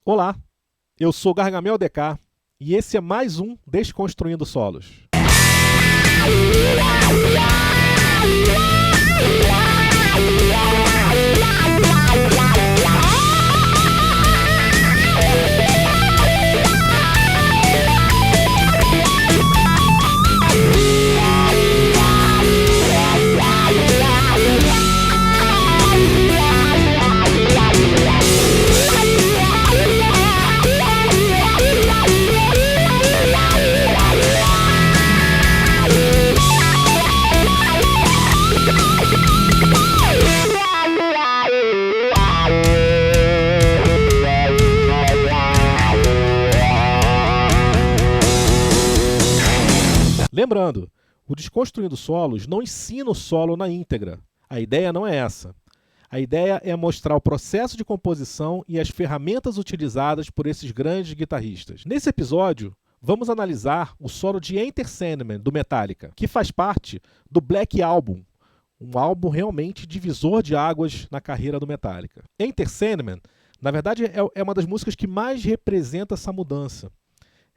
Olá, eu sou Gargamel DK e esse é mais um Desconstruindo Solos. Lembrando, o Desconstruindo Solos não ensina o solo na íntegra. A ideia não é essa. A ideia é mostrar o processo de composição e as ferramentas utilizadas por esses grandes guitarristas. Nesse episódio, vamos analisar o solo de Enter Sandman, do Metallica, que faz parte do Black Album, um álbum realmente divisor de águas na carreira do Metallica. Enter Sandman, na verdade, é uma das músicas que mais representa essa mudança.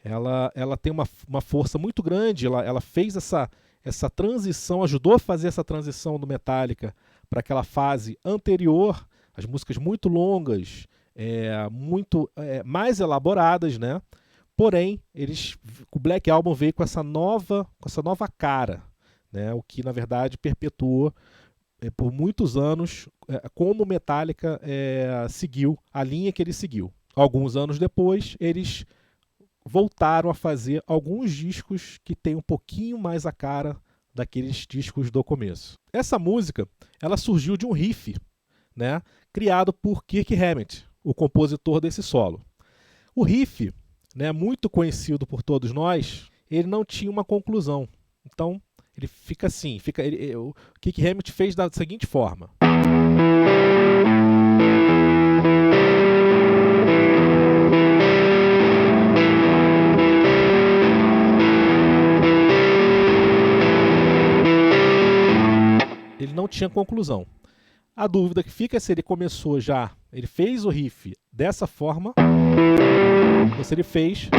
Ela tem uma força muito grande, ela fez essa transição, ajudou a fazer essa transição do Metallica para aquela fase anterior, as músicas muito longas, muito mais elaboradas, né? Porém, o Black Album veio com essa nova cara, né? O que na verdade perpetuou por muitos anos como o Metallica seguiu a linha que ele seguiu. Alguns anos depois, eles voltaram a fazer alguns discos que têm um pouquinho mais a cara daqueles discos do começo. Essa música, ela surgiu de um riff, né, criado por Kirk Hammett, o compositor desse solo. O riff, né, muito conhecido por todos nós, ele não tinha uma conclusão. Então, ele fica assim, o Kirk Hammett fez da seguinte forma. Ele não tinha conclusão. A dúvida que fica é se ele começou ele fez o riff dessa forma, ou se ele fez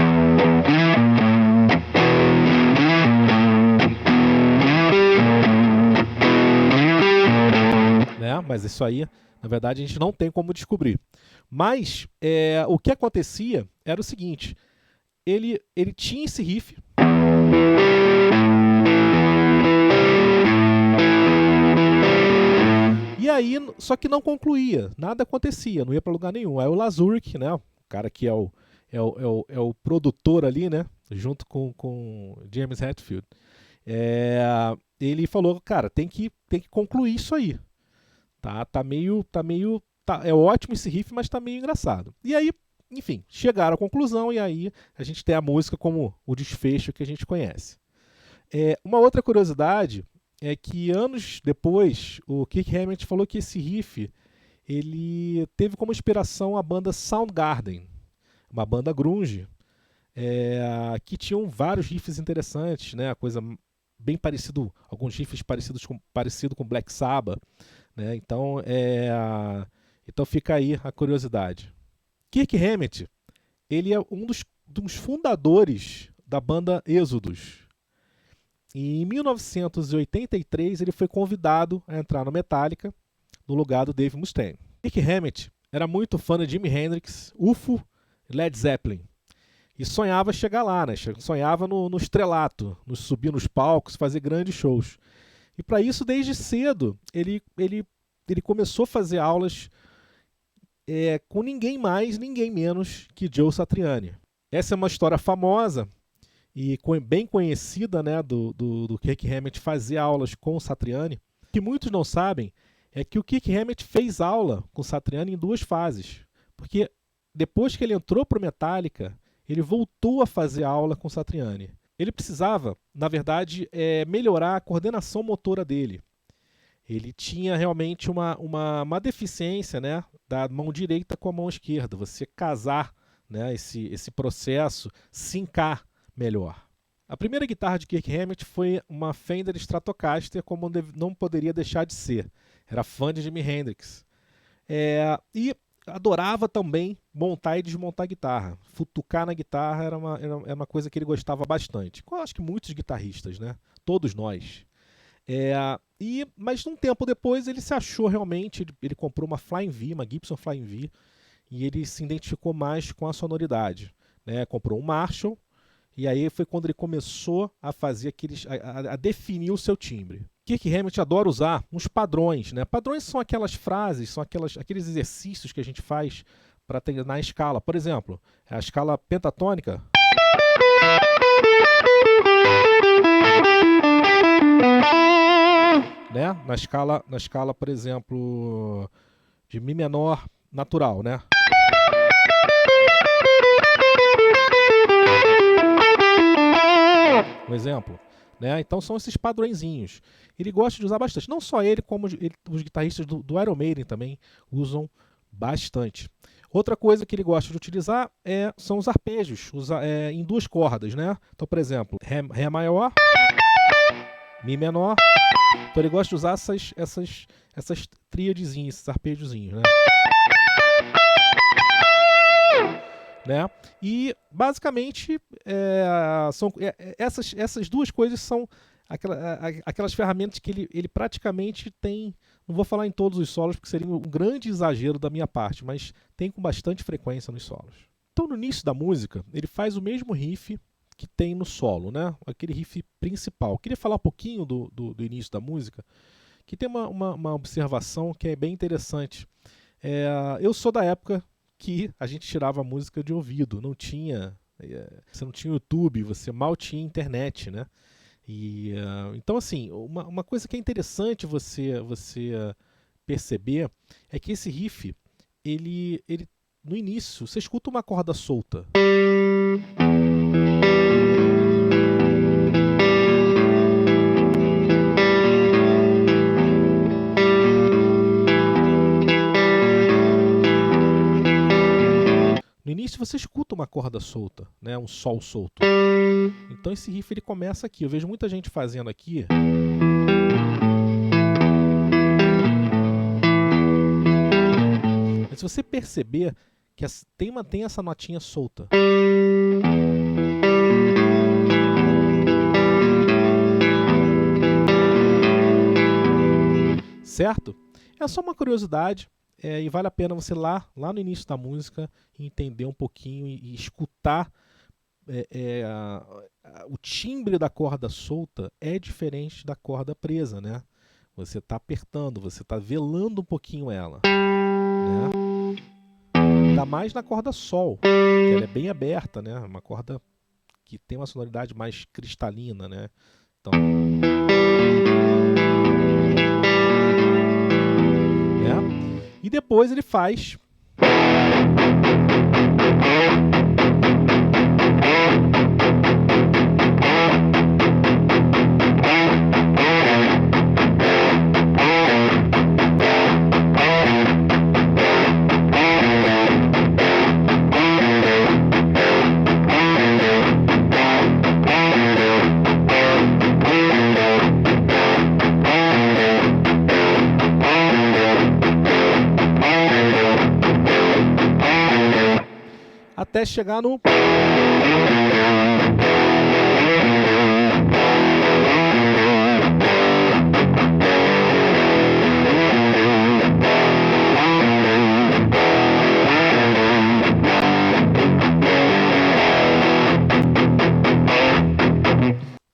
né? Mas isso aí, na verdade, a gente não tem como descobrir. Mas o que acontecia era o seguinte, ele tinha esse riff, e aí, só que não concluía, nada acontecia, não ia para lugar nenhum. Aí o Lazuric, né, o cara que é o produtor ali, né, junto com James Hetfield, ele falou, cara, tem que concluir isso aí. É ótimo esse riff, mas tá meio engraçado. E aí, enfim, chegaram à conclusão e aí a gente tem a música como o desfecho que a gente conhece. Uma outra curiosidade é que anos depois o Kirk Hammett falou que esse riff ele teve como inspiração a banda Soundgarden, uma banda grunge, que tinham vários riffs interessantes, né? Coisa bem parecido, alguns riffs parecido com Black Sabbath, né? Então fica aí a curiosidade. Kirk Hammett, ele é um dos fundadores da banda Exodus. E em 1983 ele foi convidado a entrar no Metallica no lugar do Dave Mustaine. Kirk Hammett era muito fã de Jimi Hendrix, UFO e Led Zeppelin. E sonhava chegar lá, né? Sonhava no estrelato, subir nos palcos, fazer grandes shows. E para isso, desde cedo, ele começou a fazer aulas com ninguém mais, ninguém menos que Joe Satriani. Essa é uma história famosa e bem conhecida, né, do Kirk Hammett fazer aulas com o Satriani. O que muitos não sabem é que o Kirk Hammett fez aula com o Satriani em duas fases. Porque depois que ele entrou para o Metallica, ele voltou a fazer aula com o Satriani. Ele precisava, na verdade, melhorar a coordenação motora dele. Ele tinha realmente uma deficiência, né, da mão direita com a mão esquerda. Você casar, né, esse processo, sincar melhor. A primeira guitarra de Kirk Hammett foi uma Fender Stratocaster, como não poderia deixar de ser. Era fã de Jimi Hendrix. E adorava também montar e desmontar a guitarra. Futucar na guitarra era uma coisa que ele gostava bastante. Eu acho que muitos guitarristas, né? Todos nós. Mas um tempo depois ele se achou realmente, ele comprou uma Flying V, uma Gibson Flying V, e ele se identificou mais com a sonoridade, né? Comprou um Marshall, e aí foi quando ele começou a fazer a definir o seu timbre. Kirk Hammett adora usar uns padrões, né? Padrões são aquelas frases, são aqueles exercícios que a gente faz para treinar a escala. Por exemplo, a escala pentatônica. Né? Na escala, por exemplo, de Mi menor natural, né? Um exemplo. Né? Então são esses padrõezinhos. Ele gosta de usar bastante. Não só ele, como os guitarristas do Iron Maiden também usam bastante. Outra coisa que ele gosta de utilizar são os arpejos em duas cordas. Né? Então, por exemplo, Ré maior, Mi menor. Então ele gosta de usar essas tríadezinhas, esses arpejozinhos. Né? E basicamente essas duas coisas são aquelas ferramentas que ele praticamente tem. Não vou falar em todos os solos porque seria um grande exagero da minha parte, mas tem com bastante frequência nos solos. Então no início da música ele faz o mesmo riff que tem no solo, né? Aquele riff principal. Eu queria falar um pouquinho do início da música, que tem uma observação que é bem interessante. Eu sou da época que a gente tirava a música de ouvido, você não tinha YouTube, você mal tinha internet, né? Então, assim, uma coisa que é interessante você perceber é que esse riff, ele no início, você escuta uma corda solta. No início você escuta uma corda solta, né? Um sol solto. Então esse riff ele começa aqui. Eu vejo muita gente fazendo aqui. Mas se você perceber que tem essa notinha solta. Certo? É só uma curiosidade. E vale a pena você lá no início da música entender um pouquinho e escutar o timbre da corda solta é diferente da corda presa, né? Você está apertando, você está velando um pouquinho ela, né? Ainda mais na corda sol, que ela é bem aberta, né? Uma corda que tem uma sonoridade mais cristalina, né? Então, e depois ele faz até chegar no...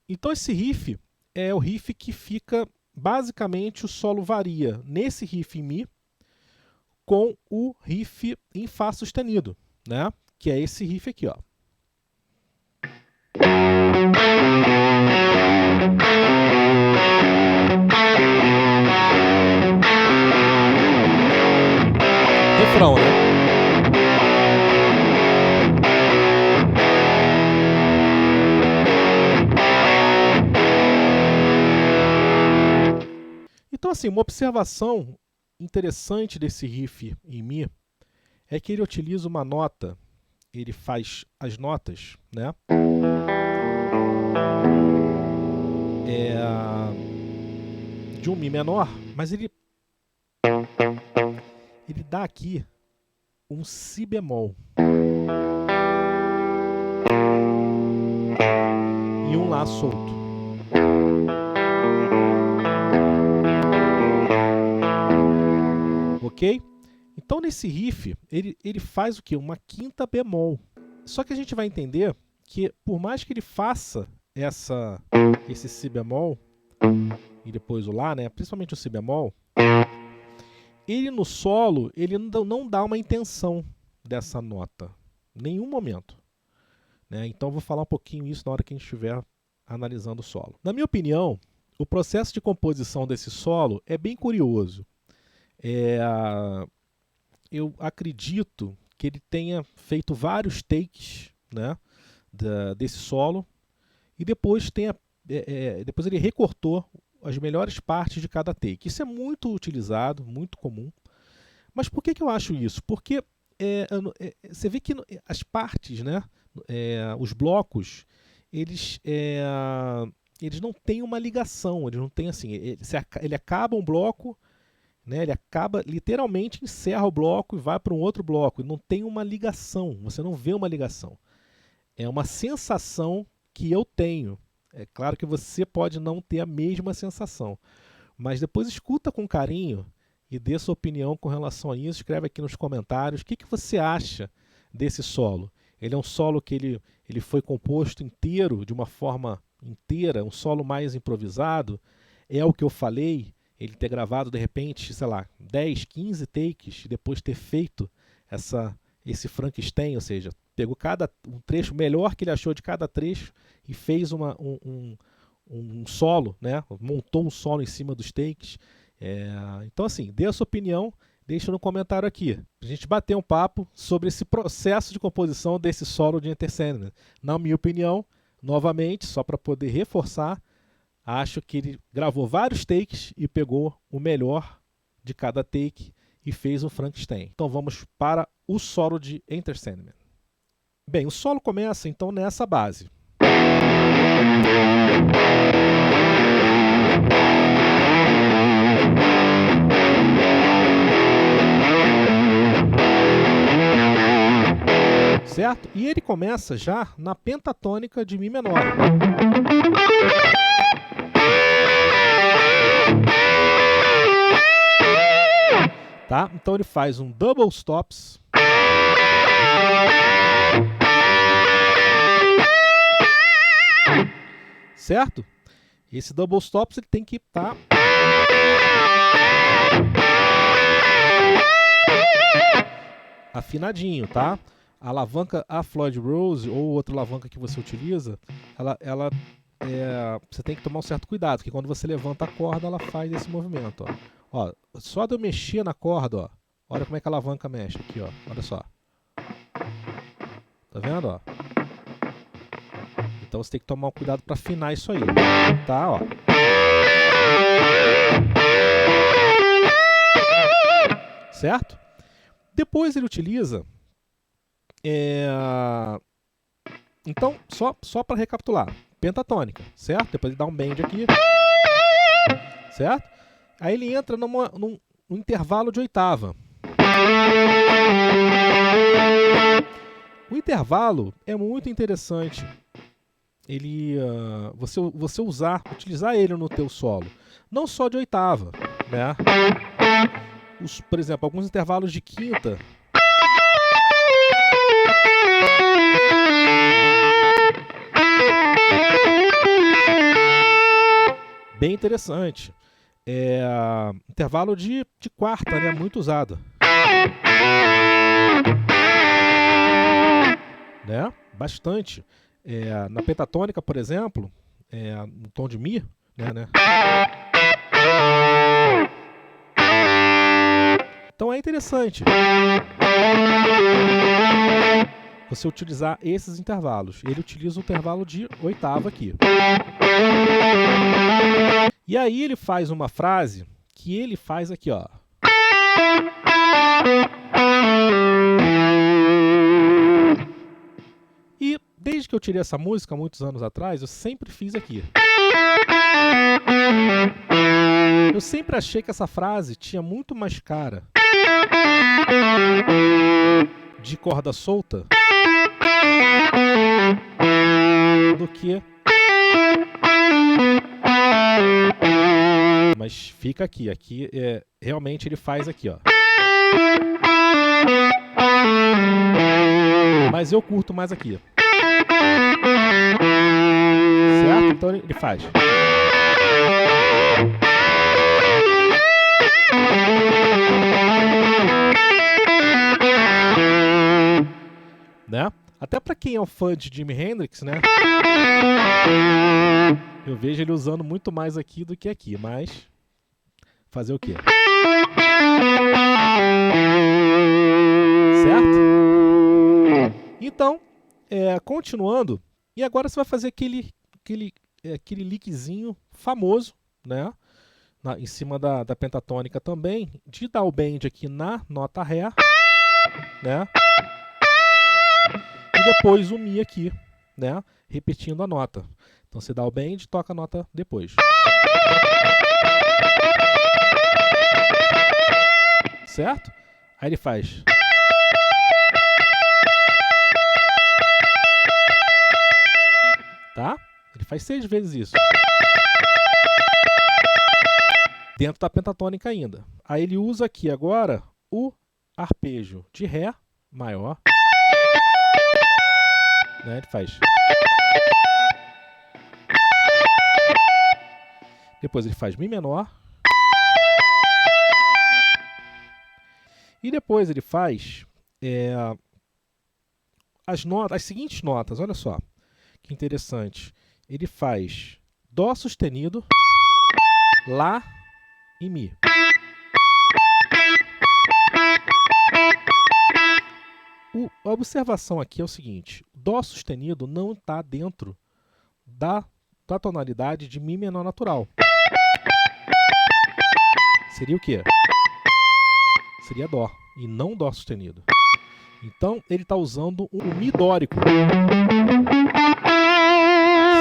Então esse riff é o riff que fica... Basicamente o solo varia nesse riff em Mi com o riff em Fá sustenido, né? Que é esse riff aqui, ó. Refrão, né? Então, assim, uma observação interessante desse riff em Mi é que ele utiliza uma nota, ele faz as notas, né? De um Mi menor, mas ele dá aqui um si bemol e um lá solto. Ok? Então nesse riff ele faz o quê? Uma quinta bemol. Só que a gente vai entender que por mais que ele faça esse si bemol e depois o lá, né? Principalmente o si bemol, ele no solo ele não dá uma intenção dessa nota, em nenhum momento, né? Então eu vou falar um pouquinho isso na hora que a gente estiver analisando o solo. Na minha opinião, o processo de composição desse solo é bem curioso. Eu acredito que ele tenha feito vários takes, né, desse solo e depois depois ele recortou as melhores partes de cada take. Isso é muito utilizado, muito comum. Mas por que eu acho isso? Porque você vê que as partes, né, os blocos, eles não têm uma ligação, eles não têm assim, ele acaba um bloco, né, ele acaba, literalmente encerra o bloco e vai para um outro bloco, e não tem uma ligação, você não vê uma ligação. É uma sensação que eu tenho. É claro que você pode não ter a mesma sensação, mas depois escuta com carinho e dê sua opinião com relação a isso. Escreve aqui nos comentários o que você acha desse solo. Ele é um solo que ele foi composto inteiro, de uma forma inteira, um solo mais improvisado. É o que eu falei, ele ter gravado de repente, sei lá, 10, 15 takes e depois ter feito esse Frankenstein, ou seja, pegou um trecho melhor que ele achou de cada trecho e fez um solo, né? Montou um solo em cima dos takes. Então assim, dê a sua opinião, deixa no comentário aqui, pra gente bater um papo sobre esse processo de composição desse solo de Enter Sandman. Na minha opinião, novamente, só para poder reforçar, acho que ele gravou vários takes e pegou o melhor de cada take e fez um Frankenstein. Então vamos para o solo de Enter Sandman. Bem, o solo começa então nessa base. Certo? E ele começa já na pentatônica de Mi menor. Tá? Então ele faz um double stops. Certo? Esse double stops ele tem que estar afinadinho, tá? A alavanca, a Floyd Rose ou outra alavanca que você utiliza, você tem que tomar um certo cuidado, porque quando você levanta a corda, ela faz esse movimento, ó. Só de eu mexer na corda, ó, olha como é que a alavanca mexe aqui, ó. Olha só. Tá vendo, ó? Então você tem que tomar um cuidado para afinar isso aí, tá, ó. Certo? Depois ele utiliza então, só para recapitular, pentatônica, certo? Depois ele dá um bend aqui, certo? Aí ele entra num intervalo de oitava. O intervalo é muito interessante. Você utilizar ele no teu solo, não só de oitava, né? Por exemplo, alguns intervalos de quinta. Bem interessante. Intervalo de quarta, né? Muito usado. Né? Bastante. Na pentatônica, por exemplo, no tom de Mi, né? Então é interessante você utilizar esses intervalos. Ele utiliza o intervalo de oitava aqui. E aí ele faz uma frase que ele faz aqui, ó. E desde que eu tirei essa música, muitos anos atrás, eu sempre fiz aqui. Eu sempre achei que essa frase tinha muito mais cara de corda solta do que... Mas fica aqui, realmente ele faz aqui, ó. Mas eu curto mais aqui. Certo? Então ele faz. Né? Até para quem é um fã de Jimi Hendrix, né? Eu vejo ele usando muito mais aqui do que aqui, mas fazer o quê? Certo? Então, continuando, e agora você vai fazer aquele lickzinho famoso, né? Em cima da pentatônica também, de dar o bend aqui na nota Ré, né? E depois o Mi aqui, né? Repetindo a nota. Então você dá o bend e toca a nota depois. Certo? Aí ele faz. Tá? Ele faz 6 vezes isso. Dentro da pentatônica ainda. Aí ele usa aqui agora o arpejo de Ré maior. Né? Ele faz. Depois ele faz Mi menor. E depois ele faz as seguintes notas, olha só, que interessante. Ele faz Dó sustenido, Lá e Mi. A observação aqui é o seguinte, Dó sustenido não está dentro da tonalidade de Mi menor natural. Seria o quê? Seria Dó, e não Dó sustenido. Então, ele está usando um Mi dórico.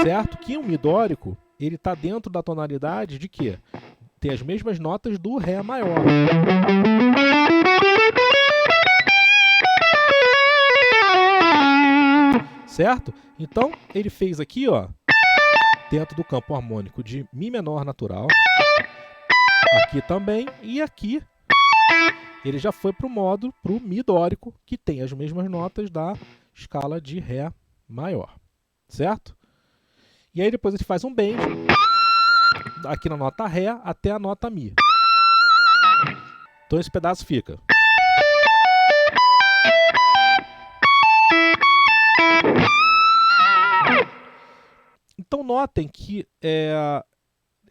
Certo? Que um Mi dórico, ele está dentro da tonalidade de quê? Tem as mesmas notas do Ré maior. Certo? Então, ele fez aqui, ó, dentro do campo harmônico de Mi menor natural. Aqui também, e aqui ele já foi para o Mi dórico, que tem as mesmas notas da escala de Ré maior, certo? E aí depois ele faz um bend, aqui na nota Ré até a nota Mi. Então esse pedaço fica. Então notem que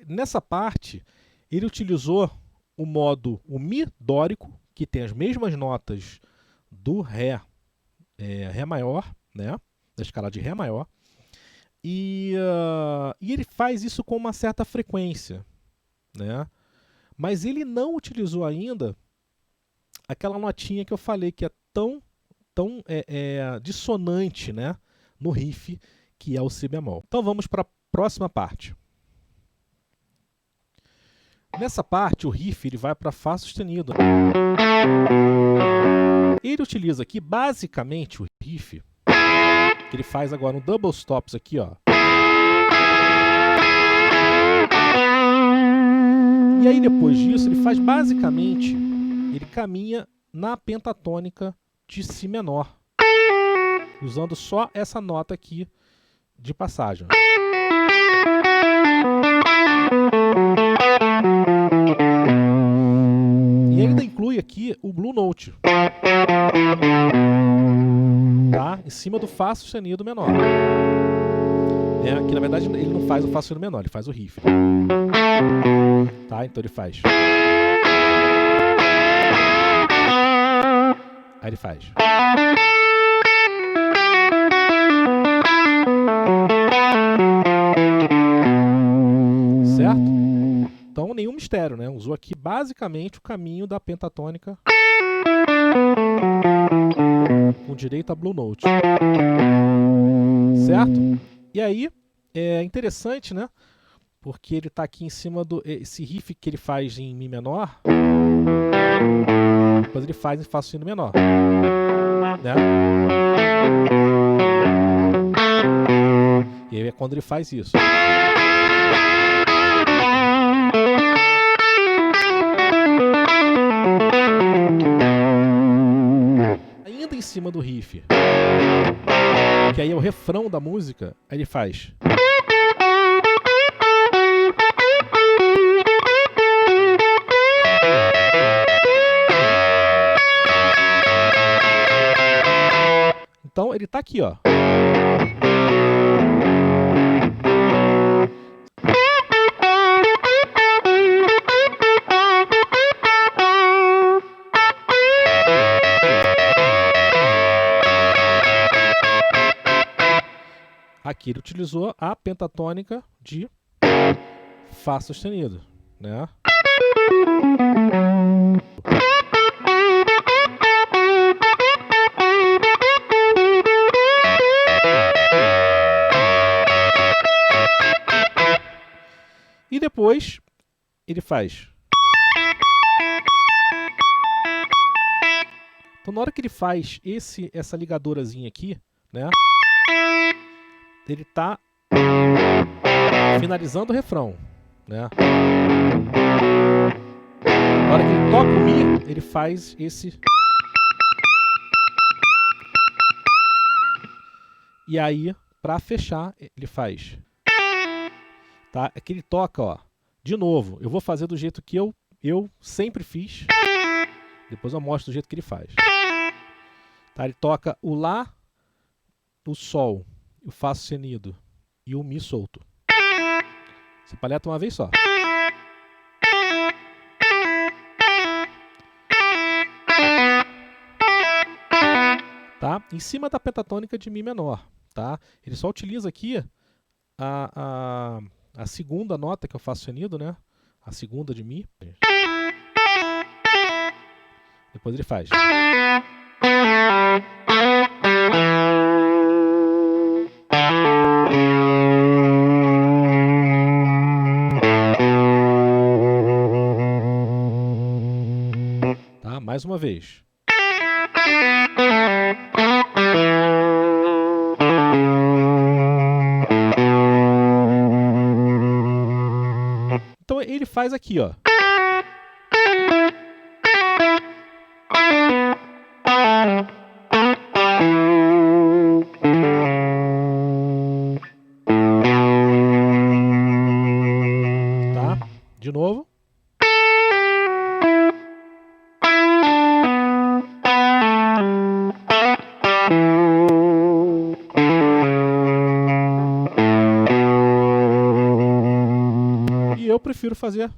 nessa parte ele utilizou o Mi dórico, que tem as mesmas notas do Ré maior, né? Da escala de Ré maior, e ele faz isso com uma certa frequência, né? Mas ele não utilizou ainda aquela notinha que eu falei que é tão dissonante, né? No riff, que é o Si bemol. Então vamos para a próxima parte. Nessa parte, o riff ele vai para Fá sustenido. Ele utiliza aqui, basicamente, o riff, que ele faz agora um double stops aqui, ó. E aí, depois disso, ele faz basicamente, ele caminha na pentatônica de Si menor, usando só essa nota aqui de passagem. E ainda inclui aqui o Blue Note, tá? Em cima do Fá sustenido menor. Que na verdade ele não faz o Fá sustenido menor, ele faz o riff. Tá? Então ele faz. Aí ele faz. Certo? Então nenhum mistério, né? Usou aqui basicamente o caminho da pentatônica com direito a Blue Note. Certo? E aí é interessante, né? Porque ele está aqui em cima do esse riff que ele faz em Mi menor. Depois ele faz em Fá sustenido menor, né? E aí é quando ele faz isso. Ainda em cima do riff, que aí é o refrão da música, aí ele faz. Então ele tá aqui, ó. Aqui ele utilizou a pentatônica de Fá sustenido, né? E depois ele faz. Então na hora que ele faz essa ligadorazinha aqui, né? Ele tá finalizando o refrão, né? Na hora que ele toca o Mi, ele faz esse. E aí, para fechar, ele faz. Tá? É que ele toca, ó. De novo, eu vou fazer do jeito que eu sempre fiz. Depois eu mostro do jeito que ele faz. Tá? Ele toca o Lá, o Sol, o Fá sustenido e o Mi solto. Essa palheta uma vez só. Tá? Em cima da pentatônica de Mi menor. Tá? Ele só utiliza aqui a segunda nota que é o Fá sustenido, né? A segunda de Mi. Depois ele faz. Tá? Mais uma vez. Então ele faz aqui, ó. Tá? De novo. E eu prefiro fazer.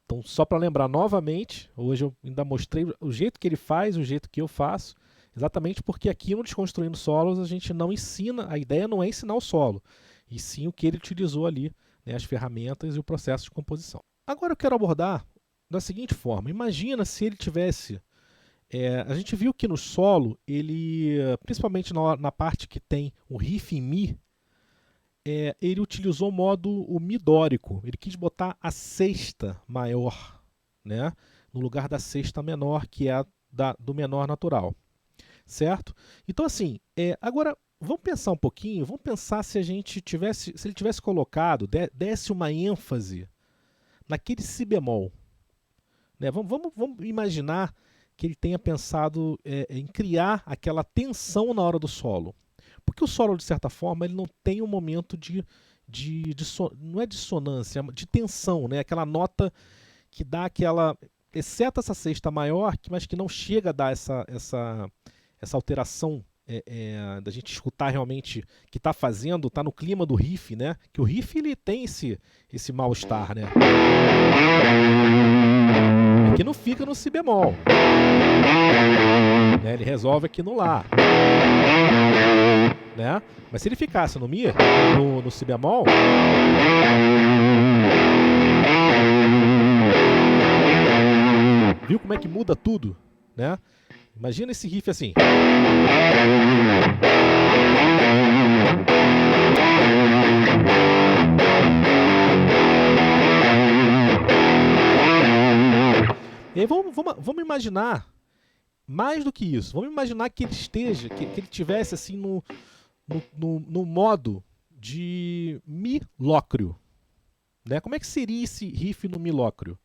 Então, só para lembrar novamente, hoje eu ainda mostrei o jeito que ele faz, o jeito que eu faço, exatamente porque aqui no Desconstruindo Solos a gente não ensina, a ideia não é ensinar o solo, e sim o que ele utilizou ali, né, as ferramentas e o processo de composição. Agora eu quero abordar da seguinte forma: imagina se ele tivesse. A gente viu que no solo, ele, principalmente na parte que tem o riff em Mi, ele utilizou o Mi dórico. Ele quis botar a sexta maior, né, no lugar da sexta menor, que é do menor natural. Certo? Então, assim, agora vamos pensar um pouquinho, vamos pensar se ele tivesse colocado, desse uma ênfase naquele Si bemol. Né? Vamos imaginar que ele tenha pensado em criar aquela tensão na hora do solo. Porque o solo, de certa forma, ele não tem um momento não é dissonância, de tensão, né? Aquela nota que dá aquela, exceto essa sexta maior, mas que não chega a dar essa alteração da gente escutar realmente que está fazendo, está no clima do riff, né? Que o riff ele tem esse mal-estar, né? Que não fica no Si bemol, né? Ele resolve aqui no Lá, né? Mas se ele ficasse no Mi, no Si bemol, viu como é que muda tudo, né? Imagina esse riff assim. E aí vamos imaginar mais do que isso. Vamos imaginar que ele esteja, que ele tivesse assim no modo de Mi lócreo, né? Como é que seria esse riff no Mi lócreo?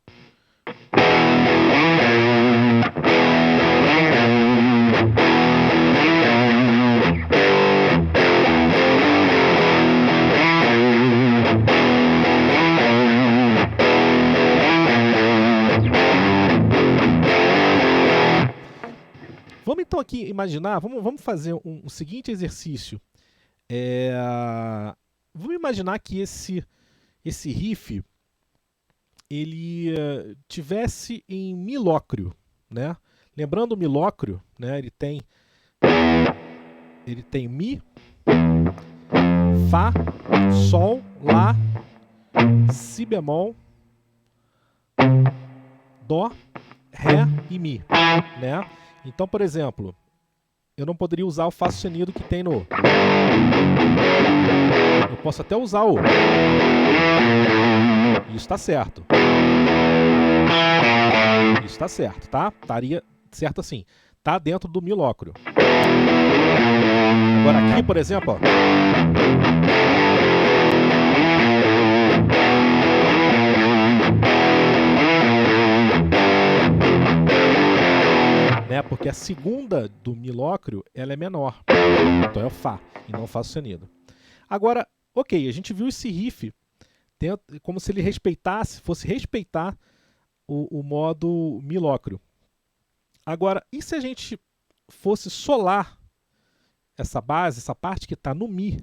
Vamos então aqui imaginar, vamos fazer um seguinte exercício. Vamos imaginar que esse riff ele tivesse em Mi lócreo, né? Lembrando o Mi lócreo, né? Ele tem Mi, Fá, Sol, Lá, Si bemol, Dó, Ré e Mi, né? Então, por exemplo, eu não poderia usar o Fá sustenido que tem no... Eu posso até usar o... Isso está certo. Isso está certo, tá? Estaria certo assim. Tá dentro do Mi lócreo. Agora aqui, por exemplo, ó. Né? Porque a segunda do Mi lócreo, ela é menor. Então é o Fá e não o Fá sustenido. Agora, ok, a gente viu esse riff como se ele fosse respeitar o modo Mi lócreo. Agora, e se a gente fosse solar essa base, essa parte que está no Mi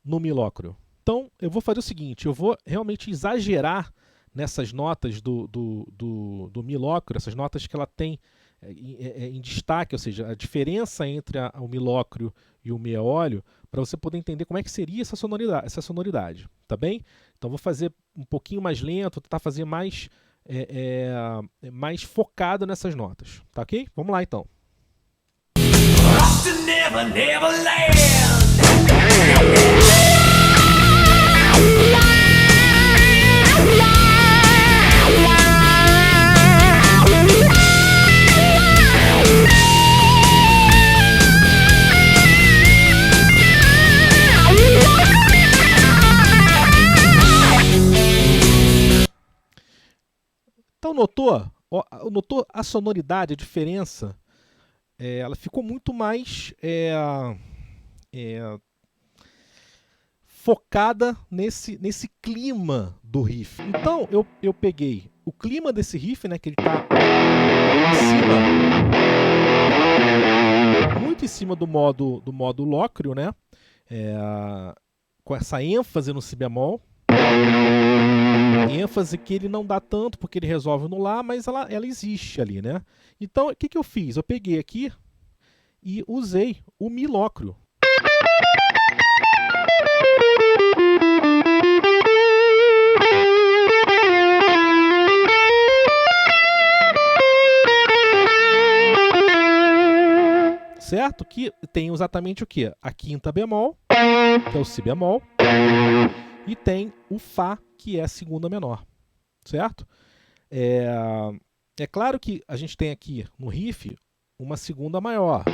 lócreo? Então, eu vou fazer o seguinte, eu vou realmente exagerar nessas notas do Mi lócreo, essas notas que ela tem em destaque, ou seja, a diferença entre o Mi lócreo e o Mi eólio, para você poder entender como é que seria essa sonoridade, tá bem? Então vou fazer um pouquinho mais lento, tentar fazer mais focado nessas notas, tá ok? Vamos lá então. Então notou a sonoridade, a diferença? Ela ficou muito mais focada nesse clima do riff. Então eu peguei o clima desse riff, né, que ele está muito em cima do modo lócreo, né, com essa ênfase no Si bemol. ênfase que ele não dá tanto porque ele resolve no Lá, mas ela existe ali, né? Então, o que eu fiz? Eu peguei aqui e usei o Mi lócreo. Certo? Que tem exatamente o quê? A quinta bemol, que é o Si bemol, e tem o Fá, que é a segunda menor, certo? É claro que a gente tem aqui no riff uma segunda maior,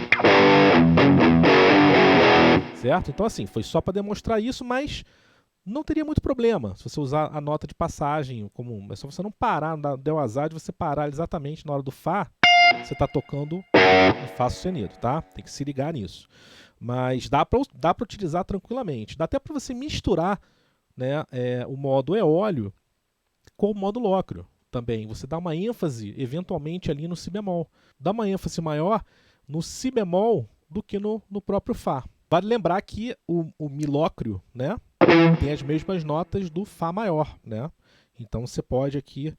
certo? Então assim, foi só para demonstrar isso, mas não teria muito problema se você usar a nota de passagem comum. É só você não parar, não deu azar de você parar exatamente na hora do Fá, você está tocando em Fá sustenido, tá? Tem que se ligar nisso. Mas dá para utilizar tranquilamente. Dá até para você misturar, né, o modo eólio com o modo lócreo também. Você dá uma ênfase, eventualmente, ali no Si bemol. Dá uma ênfase maior no Si bemol do que no próprio Fá. Vale lembrar que o Mi lócreo, né, tem as mesmas notas do Fá maior, né? Então você pode aqui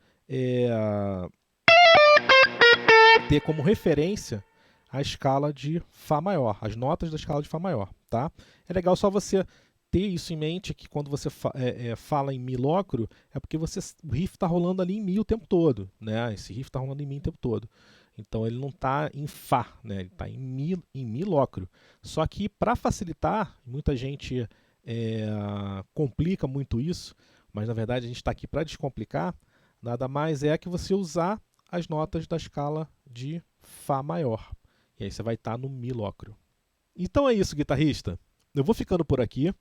ter como referência a escala de Fá maior, as notas da escala de Fá maior, tá? É legal só você ter isso em mente, que quando você fala em Mi lócreo, é porque o riff está rolando ali em Mi o tempo todo, né? Esse riff está rolando em Mi o tempo todo. Então ele não está em Fá, né? Ele está em Mi lócreo. Só que para facilitar, muita gente complica muito isso, mas na verdade a gente está aqui para descomplicar. Nada mais é que você usar as notas da escala de Fá maior. E aí você vai estar no Mi lócreo. Então é isso, guitarrista. Eu vou ficando por aqui.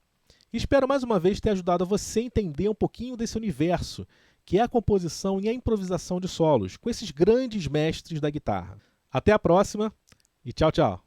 Espero mais uma vez ter ajudado você a entender um pouquinho desse universo, que é a composição e a improvisação de solos, com esses grandes mestres da guitarra. Até a próxima e tchau, tchau!